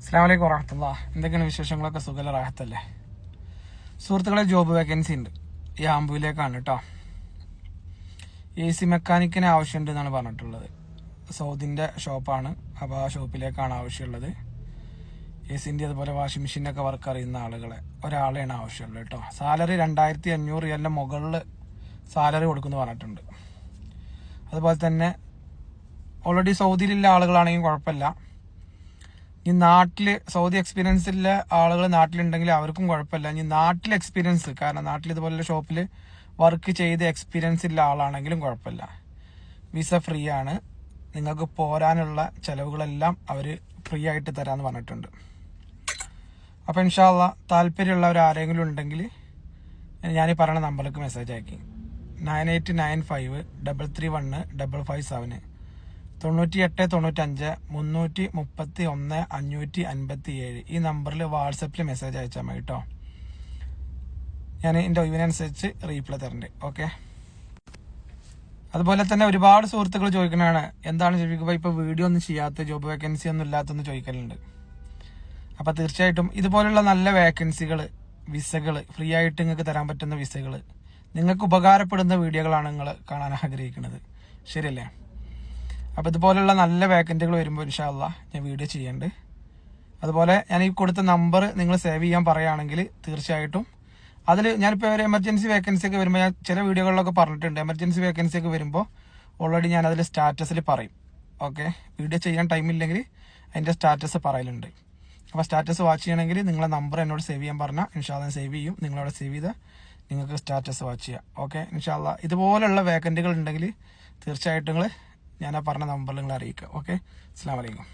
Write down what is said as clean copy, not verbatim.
അസ്സലാമു അലൈക്കും വറഹ്മത്തുള്ളാഹി. എന്തൊക്കെയാണ് വിശേഷങ്ങളൊക്കെ? സുഖല റാഹത്തല്ലേ? സുഹൃത്തുക്കളെ, ജോബ് വേക്കൻസി ഉണ്ട്. ഈ ആമ്പൂയിലേക്കാണ് കേട്ടോ. AC മെക്കാനിക്കിന് ആവശ്യമുണ്ട് എന്നാണ് പറഞ്ഞിട്ടുള്ളത്. സൗദിൻ്റെ ഷോപ്പാണ്. അപ്പോൾ ആ ഷോപ്പിലേക്കാണ് ആവശ്യമുള്ളത്. AC അതുപോലെ വാഷിംഗ് മെഷീനൊക്കെ വർക്ക് അറിയുന്ന ഒരാളെയാണ് ആവശ്യമുള്ളത് കേട്ടോ. സാലറി 2500 റിയാലിന് മുകളിൽ സാലറി കൊടുക്കുമെന്ന് പറഞ്ഞിട്ടുണ്ട്. അതുപോലെ തന്നെ ഓൾറെഡി സൗദിയിലുള്ള ആളുകളാണെങ്കിൽ കുഴപ്പമില്ല. ഈ നാട്ടിൽ സൗദി എക്സ്പീരിയൻസ് ഉള്ള ആളുകൾ നാട്ടിലുണ്ടെങ്കിൽ അവർക്കും കുഴപ്പമില്ല. ഇനി നാട്ടിൽ എക്സ്പീരിയൻസ്, കാരണം നാട്ടിൽ ഇതുപോലുള്ള ഷോപ്പിൽ വർക്ക് ചെയ്ത് എക്സ്പീരിയൻസ് ഉള്ള ആളാണെങ്കിലും കുഴപ്പമില്ല. വിസ ഫ്രീ ആണ്. നിങ്ങൾക്ക് പോരാനുള്ള ചെലവുകളെല്ലാം അവർ ഫ്രീ ആയിട്ട് തരാമെന്ന് പറഞ്ഞിട്ടുണ്ട്. അപ്പോൾ ഇൻഷാ അള്ളാ താല്പര്യമുള്ളവർ ആരെങ്കിലും ഉണ്ടെങ്കിൽ ഞാനീ പറയുന്ന നമ്പറിലേക്ക് മെസ്സേജ് അയക്കി. 9895331557 9895331557 ഈ നമ്പറിൽ വാട്സപ്പിൽ മെസ്സേജ് അയച്ചാൽ മതി കേട്ടോ. ഞാൻ എൻ്റെ ഒഴിവിനനുസരിച്ച് റീപ്ലൈ തരണ്ട്. ഓക്കെ. അതുപോലെ തന്നെ ഒരുപാട് സുഹൃത്തുക്കൾ ചോദിക്കുന്നതാണ്, എന്താണ് ചോദിക്കുക ഇപ്പോൾ വീഡിയോ ഒന്നും ചെയ്യാത്ത, ജോബ് വേക്കൻസി ഒന്നും ഇല്ലാത്തൊന്നും ചോദിക്കലുണ്ട്. അപ്പോൾ തീർച്ചയായിട്ടും ഇതുപോലുള്ള നല്ല വേക്കൻസികൾ, വിസകൾ ഫ്രീ ആയിട്ട് നിങ്ങൾക്ക് തരാൻ പറ്റുന്ന വിസകൾ, നിങ്ങൾക്ക് ഉപകാരപ്പെടുന്ന വീഡിയോകളാണ് നിങ്ങൾ കാണാൻ ആഗ്രഹിക്കുന്നത്. ശരിയല്ലേ? അപ്പോൾ ഇതുപോലുള്ള നല്ല വേക്കൻസികൾ വരുമ്പോൾ ഇൻഷാ അള്ളാ ഞാൻ വീഡിയോ ചെയ്യുന്നുണ്ട്. അതുപോലെ ഞാൻ ഈ കൊടുത്ത നമ്പർ നിങ്ങൾ സേവ് ചെയ്യാൻ പറയുകയാണെങ്കിൽ തീർച്ചയായിട്ടും അതിൽ ഞാനിപ്പോൾ ഒരു എമർജൻസി വേക്കൻസി ഒക്കെ വരുമ്പോൾ ഞാൻ ചില വീഡിയോകളിലൊക്കെ പറഞ്ഞിട്ടുണ്ട്. എമർജൻസി വേക്കൻസി ഒക്കെ വരുമ്പോൾ ഓൾറെഡി ഞാൻ അതിൽ സ്റ്റാറ്റസിൽ പറയും. ഓക്കെ. വീഡിയോ ചെയ്യാൻ ടൈമില്ലെങ്കിൽ അതിൻ്റെ സ്റ്റാറ്റസ് പറയലുണ്ട്. അപ്പോൾ സ്റ്റാറ്റസ് വാച്ച് ചെയ്യണമെങ്കിൽ നിങ്ങളെ നമ്പർ എന്നോട് സേവ് ചെയ്യാൻ പറഞ്ഞാൽ ഇൻഷാ അള്ളാ സേവ് ചെയ്യും. നിങ്ങളവിടെ സേവ് ചെയ്താൽ നിങ്ങൾക്ക് സ്റ്റാറ്റസ് വാച്ച് ചെയ്യാം. ഓക്കെ. ഇൻഷാ അള്ളാ ഇതുപോലുള്ള വേക്കൻസികൾ ഉണ്ടെങ്കിൽ തീർച്ചയായിട്ടും ഞാൻ പറഞ്ഞ നമ്പറിൽ നിങ്ങൾ അറിയിക്കുക. ഓക്കെ. അസ്സലാമു അലൈക്കും.